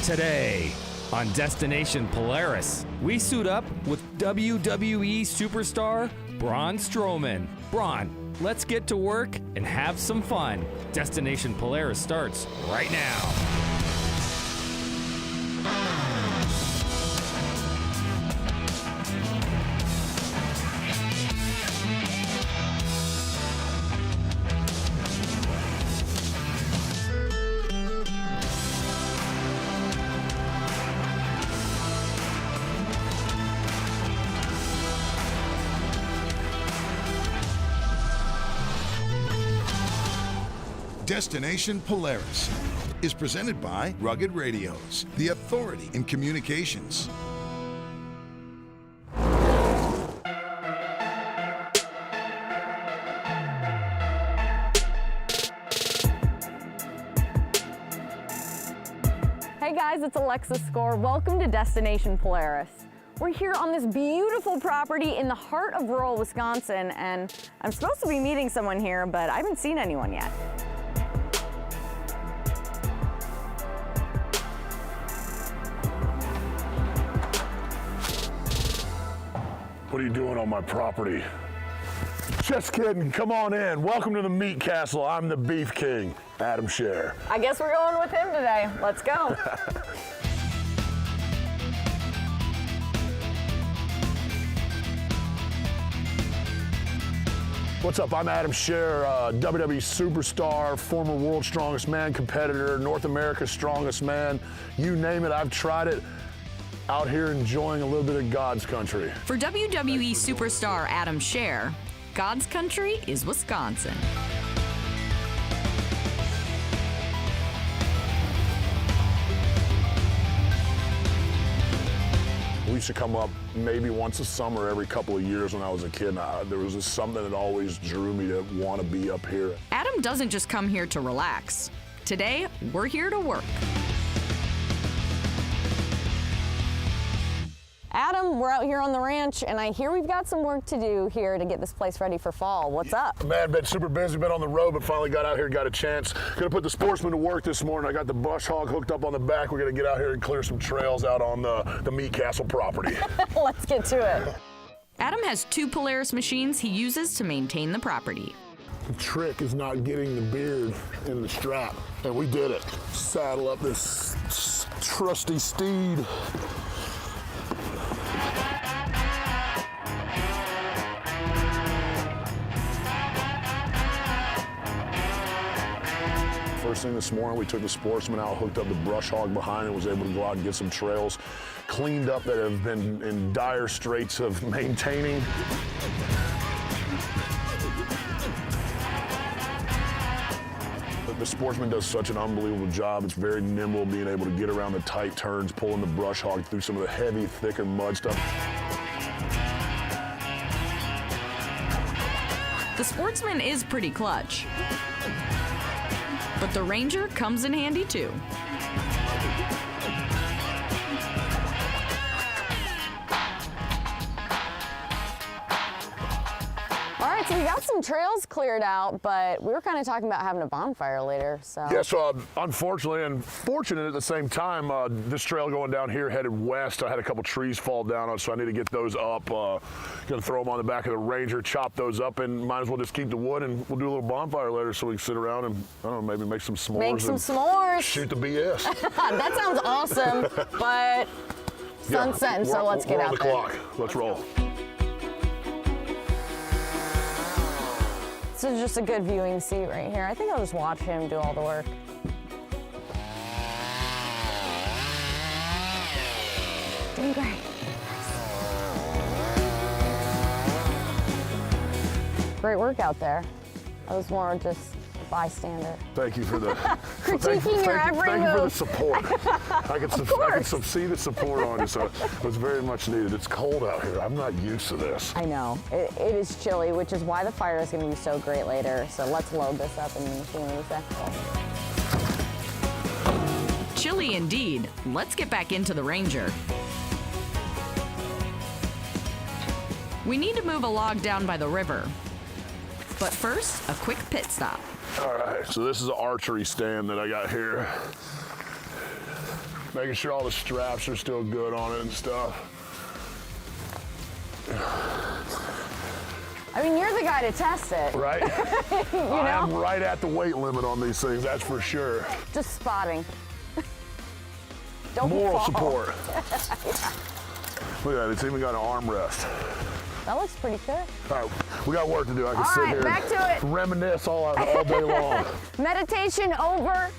Today on Destination Polaris, we suit up with WWE Superstar Braun Strowman. Braun, let's get to work and have some fun. Destination Polaris starts right now. Destination Polaris is presented by Rugged Radios, the authority in communications. Hey guys, it's Alexis Score. Welcome to Destination Polaris. We're here on this beautiful property in the heart of rural Wisconsin, and I'm supposed to be meeting someone here, but I haven't seen anyone yet. What are you doing on my property? Just kidding, come on in. Welcome to the Meat Castle. I'm the Beef King, Adam Scher. I guess we're going with him today. Let's go. What's up? I'm Adam Scher, WWE Superstar, former World's Strongest Man competitor, North America's Strongest Man. You name it, I've tried it. Out here enjoying a little bit of God's country. For WWE Superstar Adam Scher, God's country is Wisconsin. We used to come up maybe once a summer every couple of years when I was a kid. There was just something that always drew me to want to be up here. Adam doesn't just come here to relax. Today, we're here to work. Adam, we're out here on the ranch, and I hear we've got some work to do here to get this place ready for fall. What's up? Man, been super busy, been on the road, but finally got out here, got a chance. Gonna put the Sportsman to work this morning. I got the brush hog hooked up on the back. We're gonna get out here and clear some trails out on the Meat Castle property. Let's get to it. Adam has 2 Polaris machines he uses to maintain the property. The trick is not getting the beard in the strap, and we did it. Saddle up this trusty steed. First thing this morning, we took the Sportsman out, hooked up the brush hog behind it, was able to go out and get some trails cleaned up that have been in dire straits of maintaining. The Sportsman does such an unbelievable job. It's very nimble, being able to get around the tight turns, pulling the brush hog through some of the heavy, thicker mud stuff. The Sportsman is pretty clutch, but the Ranger comes in handy too. All right, so we got some trails cleared out, but we were kind of talking about having a bonfire later, so. Yeah, so unfortunately and fortunate at the same time, this trail going down here headed west, I had a couple trees fall down on, so I need to get those up. Gonna throw them on the back of the Ranger, chop those up, and might as well just keep the wood, and we'll do a little bonfire later so we can sit around and, I don't know, maybe make some s'mores. Make some s'mores. Shoot the BS. That sounds awesome, but sun's setting, so let's get out there. We're on the clock. Let's roll. This is just a good viewing seat right here. I think I'll just watch him do all the work. Doing great. Great work out there. I was more just a bystander. Thank you for the Critiquing your every thank you for the move. support. I can see the support on you, so it was very much needed. It's cold out here. I'm not used to this. I know. It is chilly, which is why the fire is going to be so great later. So let's load this up in the machine in a sec. Chilly indeed. Let's get back into the Ranger. We need to move a log down by the river. But first, a quick pit stop. All right, so this is an archery stand that I got here. Making sure all the straps are still good on it and stuff. I mean, you're the guy to test it. Right? You know? I am right at the weight limit on these things, that's for sure. Just spotting. Don't Moral fall. support. Look at that, it's even got an armrest. That looks pretty good. All right, we got work to do. I can All sit right, here back to it. and reminisce all day long. Meditation over.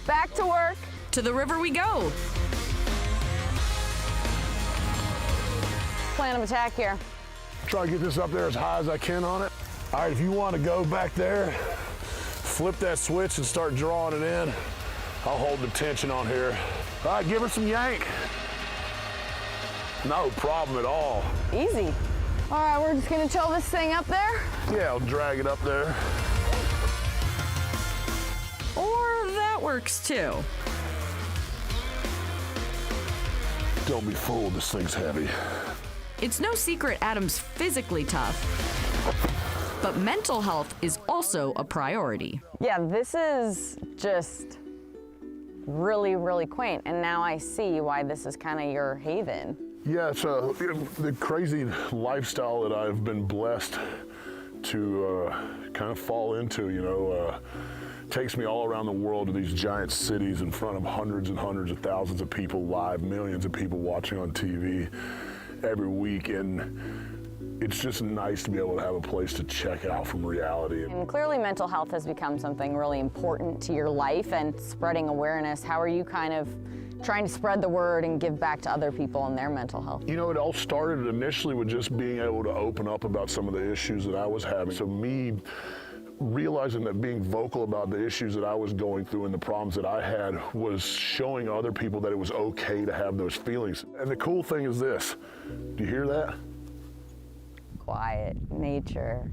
Back to work. To the river we go. Plan of attack here. Try to get this up there as high as I can on it. All right, if you want to go back there, flip that switch and start drawing it in. I'll hold the tension on here. All right, give her some yank. No problem at all. Easy. All right, we're just gonna tow this thing up there. Yeah, I'll drag it up there. Or that works too. Don't be fooled, this thing's heavy. It's no secret Adam's physically tough, but mental health is also a priority. Yeah, this is just really, really quaint. And now I see why this is kind of your haven. Yeah, it's the crazy lifestyle that I've been blessed to kind of fall into, you know. Takes me all around the world to these giant cities in front of hundreds and hundreds of thousands of people live, millions of people watching on TV every week, and it's just nice to be able to have a place to check out from reality. And clearly mental health has become something really important to your life and spreading awareness. How are you kind of trying to spread the word and give back to other people and their mental health? You know, it all started initially with just being able to open up about some of the issues that I was having. So me realizing that being vocal about the issues that I was going through and the problems that I had was showing other people that it was okay to have those feelings. And the cool thing is this, do you hear that? Quiet, nature.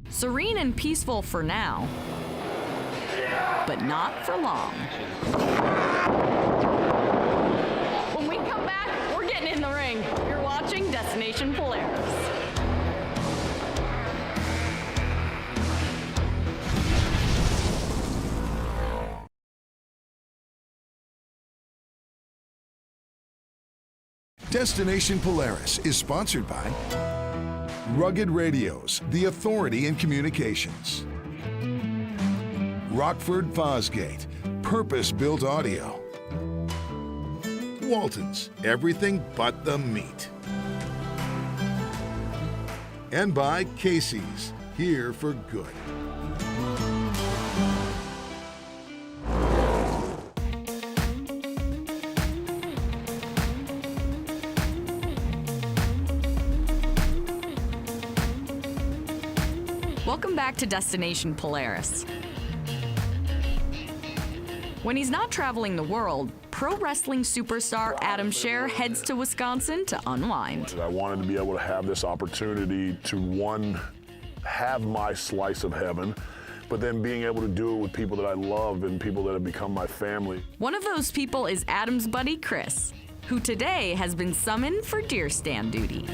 Serene and peaceful for now, but not for long. When we come back, we're getting in the ring. You're watching Destination Polaris. Destination Polaris is sponsored by Rugged Radios, the authority in communications. Rockford Fosgate, purpose-built audio. Walton's, everything but the meat. And by Casey's, here for good. Welcome back to Destination Polaris. When he's not traveling the world, pro wrestling superstar Adam Scherr heads to Wisconsin to unwind. I wanted to be able to have this opportunity to, one, have my slice of heaven, but then being able to do it with people that I love and people that have become my family. One of those people is Adam's buddy Chris, who today has been summoned for deer stand duty.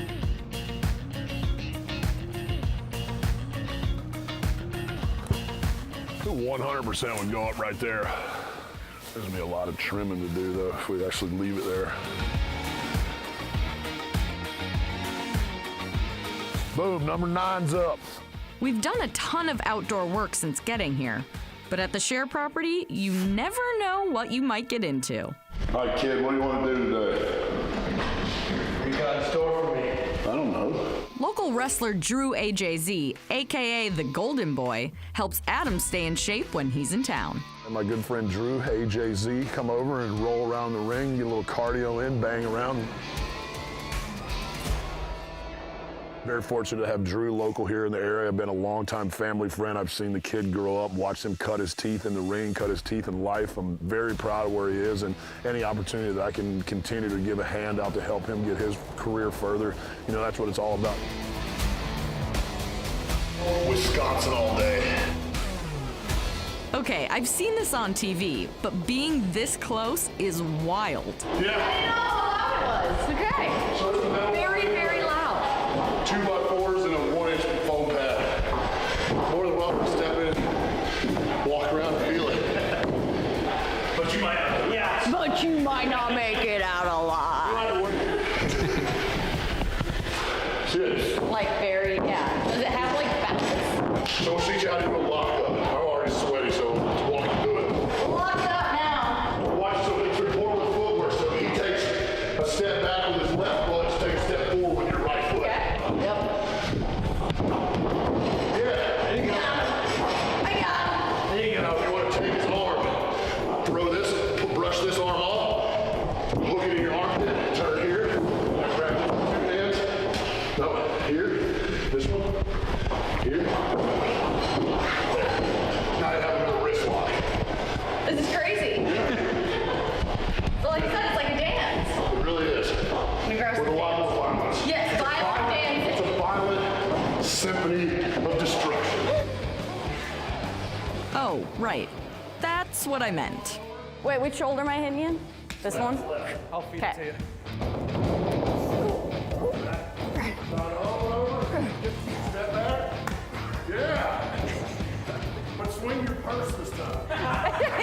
100% would go up right there. There's gonna be a lot of trimming to do though if we actually leave it there. Boom, number 9's up. We've done a ton of outdoor work since getting here, but at the Scherr property, you never know what you might get into. All right, kid, what do you want to do today? What you got in store for me? I don't know. Local wrestler Drew AJZ, aka the Golden Boy, helps Adam stay in shape when he's in town. And my good friend Drew, AJZ, come over and roll around the ring, get a little cardio in, bang around. Very fortunate to have Drew local here in the area. I've been a longtime family friend. I've seen the kid grow up, watched him cut his teeth in the ring, cut his teeth in life. I'm very proud of where he is, and any opportunity that I can continue to give a hand out to help him get his career further, you know, that's what it's all about. Wisconsin all day. Okay, I've seen this on TV, but being this close is wild. Yeah. Okay. So Very, very loud. 2x4s and a 1-inch foam pad. More than welcome to step in, walk around and feel it. But you might not make it out alive. Shit. Like very, yeah. Does it have like balance? So we'll teach you how to do a lockup. I'm already sweaty, so let's walk you through it. Lock up now. Watch so it's important footwork. So he takes a step back with his left foot, just take a step forward with your right foot. Okay. Yep. Yeah, there you go. I got There you go. You want to take his arm, throw this, brush this arm off, hook it in your armpit, turn here, and grab it with 2 hands. No, here, this one, here. There. Now you have another wrist lock. it. This is crazy. So like you said, it's like a dance. It really is. Let me grab With a some lot dance. more violence. Yes, violent It's dancing. a violent symphony of destruction. Oh, right. That's what I meant. Wait, which shoulder am I hitting in? This one? I'll feed Okay. it to you. Step back. Yeah. But swing your purse this time. Give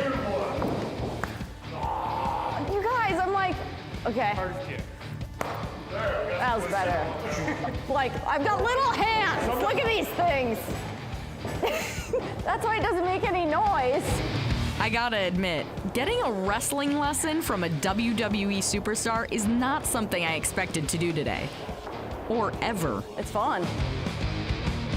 it one. You guys, I'm like, okay. That was better. Like, I've got little hands. Look at these things. That's why it doesn't make any noise. I gotta admit, getting a wrestling lesson from a WWE superstar is not something I expected to do today. Or ever. It's fun.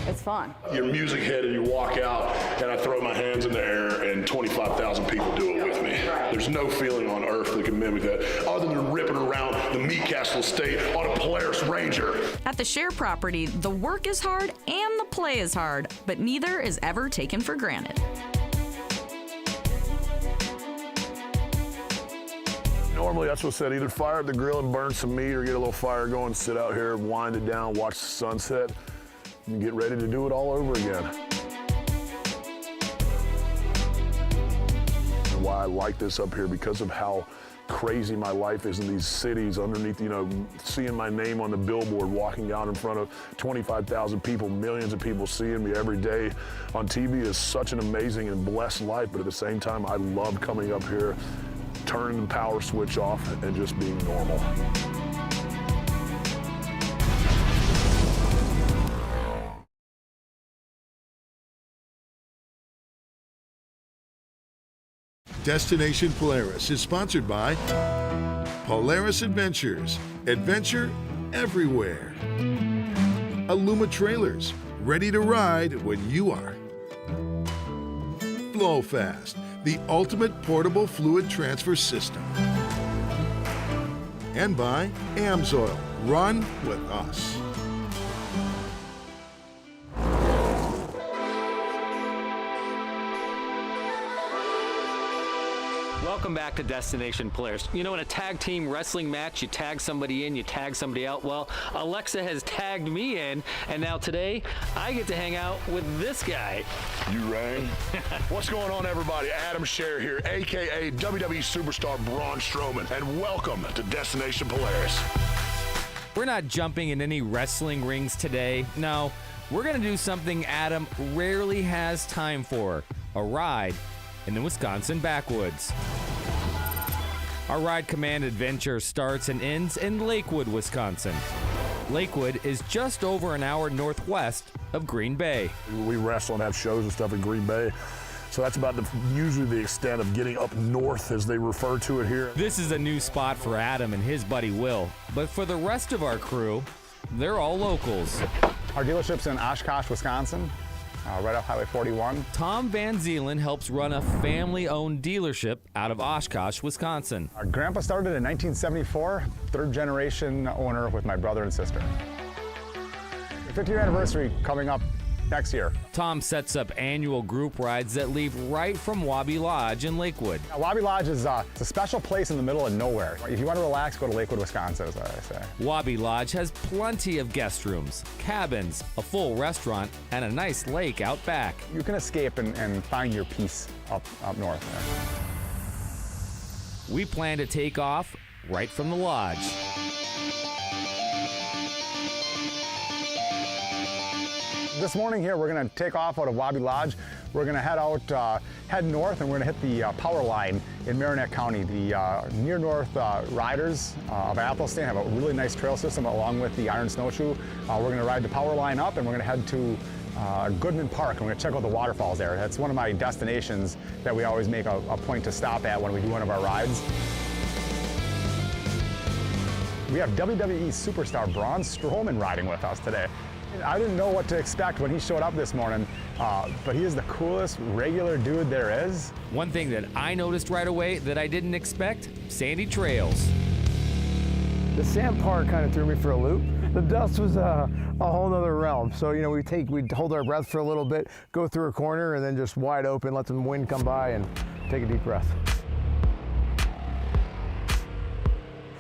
It's fun. You're music headed, you walk out, and I throw my hands in the air, and 25,000 people do it with me. There's no feeling on earth that can mimic that, other than ripping around the Meatcastle Estate on a Polaris Ranger. At the Share property, the work is hard and the play is hard, but neither is ever taken for granted. Normally, that's what's said. Either fire up the grill and burn some meat, or get a little fire going, sit out here, wind it down, watch the sunset, and get ready to do it all over again. And why I like this up here, because of how crazy my life is in these cities underneath, you know, seeing my name on the billboard, walking out in front of 25,000 people, millions of people seeing me every day on TV is such an amazing and blessed life. But at the same time, I love coming up here, turning the power switch off, and just being normal. Destination Polaris is sponsored by Polaris Adventures. Adventure everywhere. Aluma Trailers, ready to ride when you are. FlowFast, the ultimate portable fluid transfer system. And by AMSOIL, run with us. Welcome back to Destination Polaris. You know, in a tag team wrestling match, you tag somebody in, you tag somebody out. Well, Alexa has tagged me in, and now today I get to hang out with this guy. You rang? What's going on, everybody? Adam Scher here, a.k.a. WWE Superstar Braun Strowman, and welcome to Destination Polaris. We're not jumping in any wrestling rings today. No, we're going to do something Adam rarely has time for, a ride in the Wisconsin backwoods. Our Ride Command adventure starts and ends in Lakewood, Wisconsin. Lakewood is just over an hour northwest of Green Bay. We wrestle and have shows and stuff in Green Bay, so that's about usually the extent of getting up north, as they refer to it here. This is a new spot for Adam and his buddy Will, but for the rest of our crew, they're all locals. Our dealership's in Oshkosh, Wisconsin, right off Highway 41. Tom Van Zeelen helps run a family-owned dealership out of Oshkosh, Wisconsin. Our grandpa started in 1974, third generation owner with my brother and sister. 50-year anniversary coming up next year. Tom sets up annual group rides that leave right from Wabi Lodge in Lakewood. Now, Wabi Lodge is it's a special place in the middle of nowhere. If you want to relax, go to Lakewood, Wisconsin, is what I say. Wabi Lodge has plenty of guest rooms, cabins, a full restaurant, and a nice lake out back. You can escape and find your peace up north there. We plan to take off right from the lodge. This morning here, we're going to take off out of Wabi Lodge. We're going to head north, and we're going to hit the power line in Marinette County. The near north riders of Athelstan have a really nice trail system along with the Iron Snowshoe. We're going to ride the power line up, and we're going to head to Goodman Park, and we're going to check out the waterfalls there. That's one of my destinations that we always make a point to stop at when we do one of our rides. We have WWE Superstar Braun Strowman riding with us today. I didn't know what to expect when he showed up this morning, but he is the coolest regular dude there is. One thing that I noticed right away that I didn't expect, sandy trails. The sand part kind of threw me for a loop. The dust was a whole nother realm. So, you know, we'd hold our breath for a little bit, go through a corner, and then just wide open, let some wind come by and take a deep breath.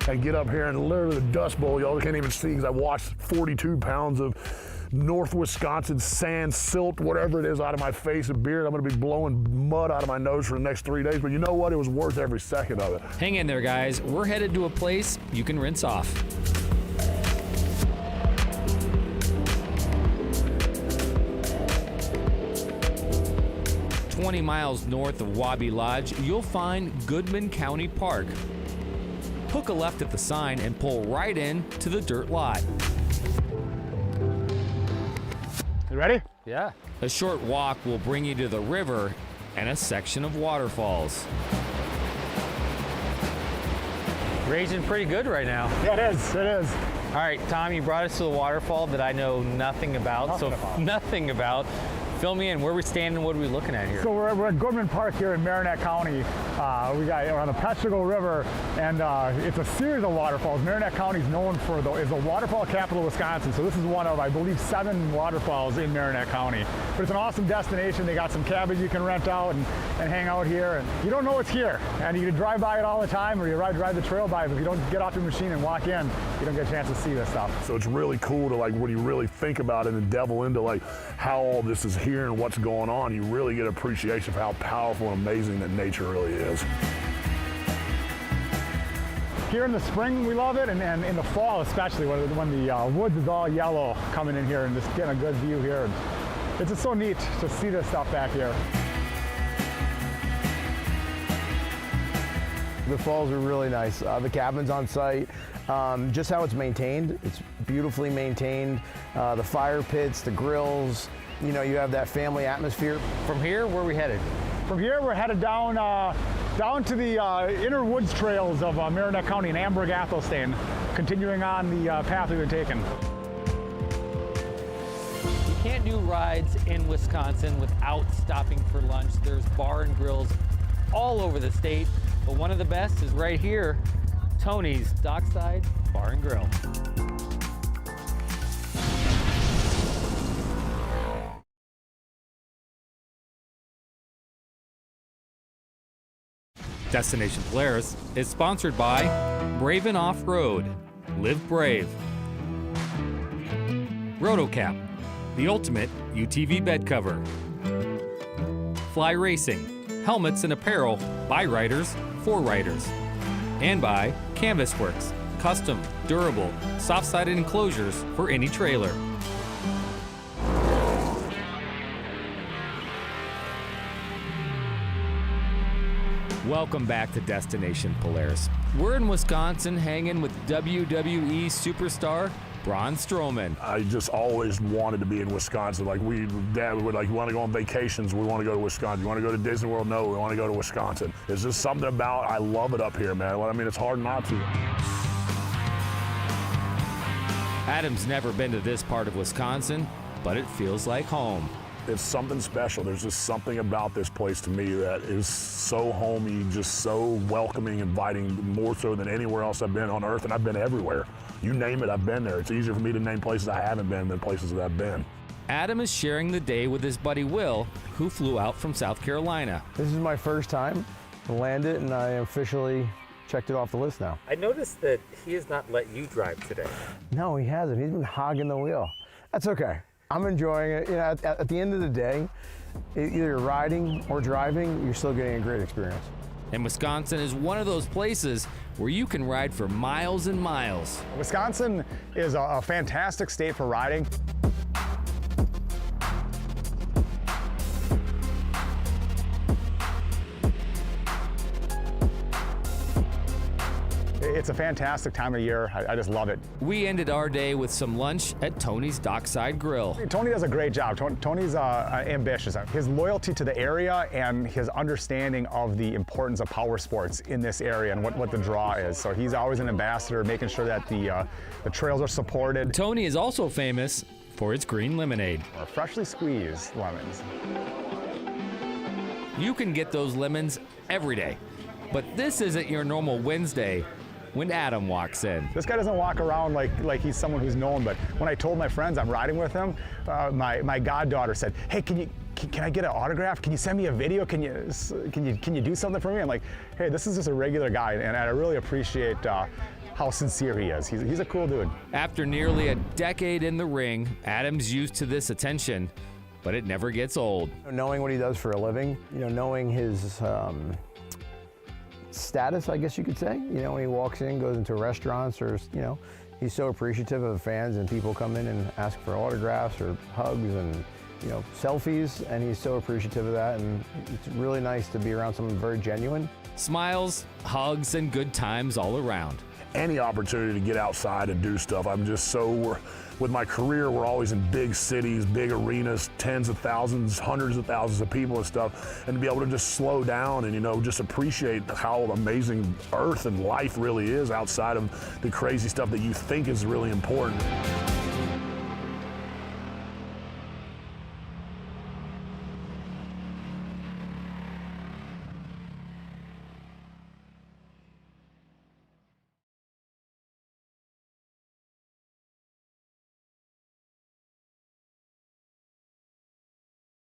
I get up here and literally the dust bowl, y'all can't even see because I washed 42 pounds of North Wisconsin sand, silt, whatever it is out of my face and beard. I'm gonna be blowing mud out of my nose for the next 3 days, but you know what? It was worth every second of it. Hang in there, guys. We're headed to a place you can rinse off. "20 miles north of Wabi Lodge, you'll find Goodman County Park. Hook a left at the sign and pull right in to the dirt lot. You ready? Yeah. A short walk will bring you to the river and a section of waterfalls. Raging pretty good right now. Yeah, it is. It is. All right, Tom, you brought us to the waterfall that I know nothing about. Nothing about. Fill me in. Where are we standing? What are we looking at here? So we're at Goodman Park here in Marinette County. We're on the Petrigal River, and it's a series of waterfalls. Marinette County is known is the waterfall capital of Wisconsin. So this is one of, I believe, 7 waterfalls in Marinette County. But it's an awesome destination. They got some cabins you can rent out and hang out here. And you don't know it's here, and you can drive by it all the time, or you ride the trail by it. But if you don't get off your machine and walk in, you don't get a chance to see this stuff. So it's really cool to, like, when you really think about it and delve into like how all this is here and what's going on, you really get appreciation for how powerful and amazing that nature really is. Here in the spring, we love it, and in the fall especially, when the woods is all yellow, coming in here and just getting a good view here. And it's just so neat to see this stuff back here. The falls are really nice. The cabin's on site. Just how it's maintained, it's beautifully maintained. The fire pits, the grills, you know, you have that family atmosphere. From here, where are we headed? From here, we're headed down to the inner woods trails of Marinette County and Amberg, Athelstan, continuing on the path we've been taking. You can't do rides in Wisconsin without stopping for lunch. There's bar and grills all over the state, but one of the best is right here, Tony's Dockside Bar and Grill. Destination Polaris is sponsored by Braven Off-Road. Live brave. Rotocap, the ultimate UTV bed cover. Fly Racing, helmets and apparel by riders for riders. And by Canvas Works, custom, durable, soft-sided enclosures for any trailer. Welcome back to Destination Polaris. We're in Wisconsin hanging with WWE Superstar Braun Strowman. I just always wanted to be in Wisconsin. Like Dad would like, you want to go on vacations? We want to go to Wisconsin. You want to go to Disney World? No, we want to go to Wisconsin. It's just something about, I love it up here, man. I mean, it's hard not to. Adam's never been to this part of Wisconsin, but it feels like home. It's something special. There's just something about this place to me that is so homey, just so welcoming, inviting, more so than anywhere else I've been on earth, and I've been everywhere. You name it, I've been there. It's easier for me to name places I haven't been than places that I've been. Adam is sharing the day with his buddy Will, who flew out from South Carolina. This is my first time to land it, and I officially checked it off the list now. I noticed that he has not let you drive today. No, he hasn't. He's been hogging the wheel. That's okay. I'm enjoying it. You know, at the end of the day, either riding or driving, you're still getting a great experience. And Wisconsin is one of those places where you can ride for miles and miles. Wisconsin is a fantastic state for riding. it's a fantastic time of year. I just love it. We ended our day with some lunch at Tony's Dockside Grill. Tony does a great job. Tony's ambitious. His loyalty to the area and his understanding of the importance of power sports in this area and what the draw is. So he's always an ambassador, making sure that the trails are supported. Tony is also famous for its green lemonade. Or freshly squeezed lemons. You can get those lemons every day, but this isn't your normal Wednesday when Adam walks in. This guy doesn't walk around like he's someone who's known, but when I told my friends I'm riding with him, my goddaughter said, hey, can I get an autograph? Can you send me a video? Can you do something for me? I'm like, hey, this is just a regular guy, and I really appreciate how sincere he is. He's a cool dude. After nearly a decade in the ring, Adam's used to this attention, but it never gets old. Knowing what he does for a living, knowing his status, I guess you could say. When he walks in, goes into restaurants, or he's so appreciative of fans and people come in and ask for autographs or hugs and selfies, and he's so appreciative of that, and it's really nice to be around someone very genuine. Smiles, hugs, and good times all around. Any opportunity to get outside and do stuff. I'm just so, with my career, we're always in big cities, big arenas, tens of thousands, hundreds of thousands of people and stuff, and to be able to just slow down and, just appreciate how amazing Earth and life really is outside of the crazy stuff that you think is really important.